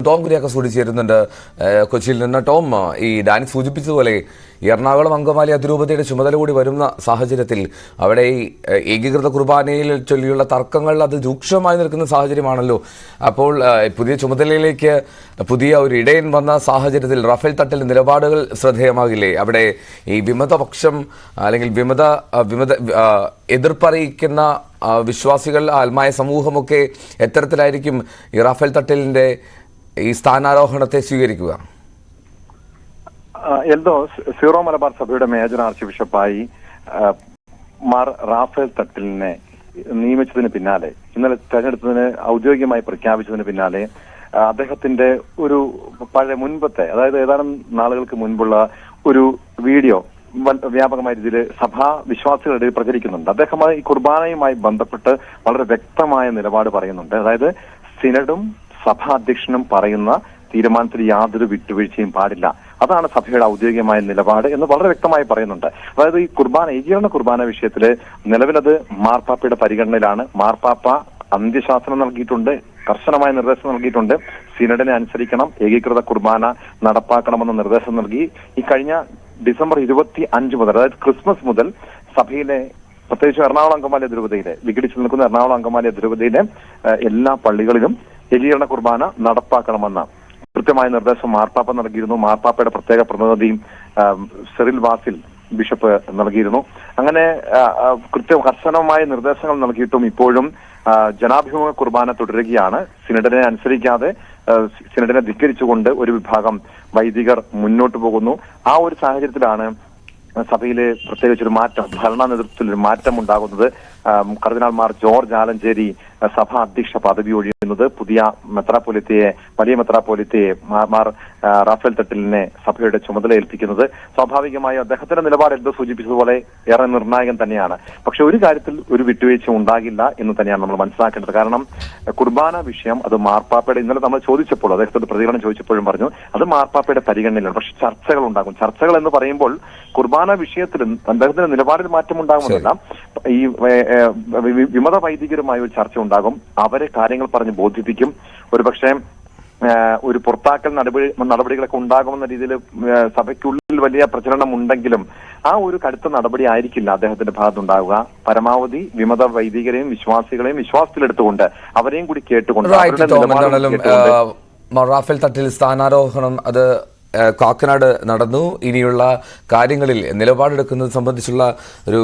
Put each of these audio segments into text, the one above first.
Tom Kuriakose കൂടി ചേരുന്നുണ്ട് കൊച്ചിയിൽ നിന്ന്. ടോം, ഈ ഡാനി സൂചിപ്പിച്ചതുപോലെ എറണാകുളം അങ്കമാലി അതിരൂപതയുടെ ചുമതല കൂടി വരുന്ന സാഹചര്യത്തിൽ അവിടെ ഈ ഏകീകൃത കുർബാനയിൽ ചൊല്ലിയുള്ള തർക്കങ്ങൾ അത് രൂക്ഷമായി നിൽക്കുന്ന സാഹചര്യമാണല്ലോ. അപ്പോൾ പുതിയ ചുമതലയിലേക്ക് പുതിയ ഒരു ഇടയൻ വന്ന സാഹചര്യത്തിൽ റാഫേൽ തട്ടിൽ നിലപാടുകൾ ശ്രദ്ധേയമാകില്ലേ? അവിടെ ഈ വിമതപക്ഷം അല്ലെങ്കിൽ വിമത എതിർപ്പറിയിക്കുന്ന വിശ്വാസികൾ, ആത്മായ സമൂഹമൊക്കെ എത്തരത്തിലായിരിക്കും ഈ റാഫേൽ തട്ടിലിൻ്റെ ഈ സ്ഥാനാരോഹണത്തെ സ്വീകരിക്കുക? സീറോ മലബാർ സഭയുടെ മേജർ ആർച്ച് ബിഷപ്പായി മാർ റാഫേൽ തട്ടിലിനെ നിയമിച്ചതിന് പിന്നാലെ, ഇന്നലെ തെരഞ്ഞെടുത്തതിന് ഔദ്യോഗികമായി പ്രഖ്യാപിച്ചതിന് പിന്നാലെ അദ്ദേഹത്തിന്റെ ഒരു മുൻപത്തെ, അതായത് ഏതാനും നാളുകൾക്ക് മുൻപുള്ള ഒരു വീഡിയോ വ്യാപകമായ രീതിയിൽ സഭാ വിശ്വാസികളുടെ പ്രചരിക്കുന്നുണ്ട്. അദ്ദേഹം ഈ കുർബാനയുമായി ബന്ധപ്പെട്ട് വളരെ വ്യക്തമായ നിലപാട് പറയുന്നുണ്ട്. അതായത് സിനഡും സഭാധ്യക്ഷനും പറയുന്ന തീരുമാനത്തിൽ യാതൊരു വിട്ടുവീഴ്ചയും പാടില്ല, അതാണ് സഭയുടെ ഔദ്യോഗികമായ നിലപാട് എന്ന് വളരെ വ്യക്തമായി പറയുന്നുണ്ട്. അതായത് ഈ ഏകീകരണ കുർബാന വിഷയത്തില് നിലവിലത് മാർപ്പാപ്പയുടെ പരിഗണനയിലാണ്. മാർപ്പാപ്പ അന്ത്യശാസനം നൽകിയിട്ടുണ്ട്, കർശനമായ നിർദ്ദേശം നൽകിയിട്ടുണ്ട്. സിനഡിനെ അനുസരിക്കണം, ഏകീകൃത കുർബാന നടപ്പാക്കണമെന്ന നിർദ്ദേശം നൽകി. ഈ കഴിഞ്ഞ ഡിസംബർ 25 മുതൽ, അതായത് ക്രിസ്മസ് മുതൽ സഭയിലെ, പ്രത്യേകിച്ച് എറണാകുളം അങ്കമാലി അതിരൂപതയിലെ, വിഘടിച്ചു നിൽക്കുന്ന എറണാകുളം അങ്കമാലി അതിരൂപതയിലെ എല്ലാ പള്ളികളിലും ഏകീകരണ കുർബാന നടപ്പാക്കണമെന്ന കൃത്യമായ നിർദ്ദേശം മാർപ്പാപ്പ നൽകിയിരുന്നു. മാർപ്പാപ്പയുടെ പ്രത്യേക പ്രതിനിധിയും സെറിൽ വാസിൽ ബിഷപ്പ് നൽകിയിരുന്നു. അങ്ങനെ കർശനമായ നിർദ്ദേശങ്ങൾ നൽകിയിട്ടും ഇപ്പോഴും ജനാഭിമുഖ കുർബാന തുടരുകയാണ്. സിനഡിനെ അനുസരിക്കാതെ, സിനഡിനെ ധിക്കരിച്ചുകൊണ്ട് ഒരു വിഭാഗം വൈദികർ മുന്നോട്ട് പോകുന്നു. ആ ഒരു സാഹചര്യത്തിലാണ് സഭയിലെ പ്രത്യേകിച്ചൊരു മാറ്റം, ഭരണ നേതൃത്വത്തിൽ ഒരു മാറ്റം ഉണ്ടാകുന്നത്. കർദിനാൾ മാർ ജോർജ് ആലഞ്ചേരി സഭ അധ്യക്ഷ പദവി ഒഴിയുന്നത്, പുതിയ വലിയ മെത്രാപ്പോലിത്തയെ മാർ റാഫേൽ തട്ടിലിനെ സഭയുടെ ചുമതല ഏൽപ്പിക്കുന്നത്. സ്വാഭാവികമായും അദ്ദേഹത്തിന്റെ നിലപാട് എന്തോ സൂചിപ്പിച്ചതുപോലെ ഏറെ നിർണായകം തന്നെയാണ്. പക്ഷെ ഒരു കാര്യത്തിൽ ഒരു വിട്ടുവീഴ്ച ഉണ്ടാകില്ല എന്ന് തന്നെയാണ് നമ്മൾ മനസ്സിലാക്കേണ്ടത്. കാരണം കുർബാന വിഷയം അത് മാർപ്പാപ്പയുടെ, ഇന്നലെ നമ്മൾ ചോദിച്ചപ്പോൾ, അദ്ദേഹത്തിന്റെ പ്രതികരണം ചോദിച്ചപ്പോഴും പറഞ്ഞു അത് മാർപ്പാപ്പയുടെ പരിഗണനയിലാണ്. പക്ഷെ ചർച്ചകൾ ഉണ്ടാകും. ചർച്ചകൾ എന്ന് പറയുമ്പോൾ കുർബാന വിഷയത്തിൽ അദ്ദേഹത്തിന്റെ നിലപാടിൽ മാറ്റം ഉണ്ടാകുമെന്നല്ല, ഈ വിമത വൈദികരുമായ ഒരു ചർച്ച ഉണ്ടാകും. അവരെ കാര്യങ്ങൾ പറഞ്ഞ് ബോധിപ്പിക്കും. ഒരുപക്ഷെ ഒരു പുറത്താക്കൽ നടപടികളൊക്കെ ഉണ്ടാകുമെന്ന രീതിയിൽ സഭയ്ക്കുള്ളിൽ വലിയ പ്രചരണം ഉണ്ടെങ്കിലും ആ ഒരു കടുത്ത നടപടി ആയിരിക്കില്ല അദ്ദേഹത്തിന്റെ ഭാഗത്തുണ്ടാവുക. പരമാവധി വിമത വൈദികരെയും വിശ്വാസികളെയും വിശ്വാസത്തിലെടുത്തുകൊണ്ട് അവരെയും കൂടി കേട്ടുകൊണ്ട് റാഫേൽ തട്ടിൽ സ്ഥാനാരോഹണം അത് കാക്കനാട് നടന്നു. ഇനിയുള്ള കാര്യങ്ങളിൽ നിലപാടെടുക്കുന്നത് സംബന്ധിച്ചുള്ള ഒരു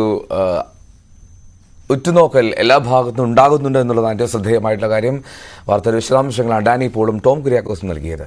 ഉറ്റുനോക്കൽ എല്ലാ ഭാഗത്തും ഉണ്ടാകുന്നുണ്ട് എന്നുള്ളതാണ് ഏറ്റവും ശ്രദ്ധേയമായിട്ടുള്ള കാര്യം. വാർത്തയുടെ വിശദാംശങ്ങളാണ് ഡാനി പോളും ടോം കുര്യാക്കോസും നൽകിയത്.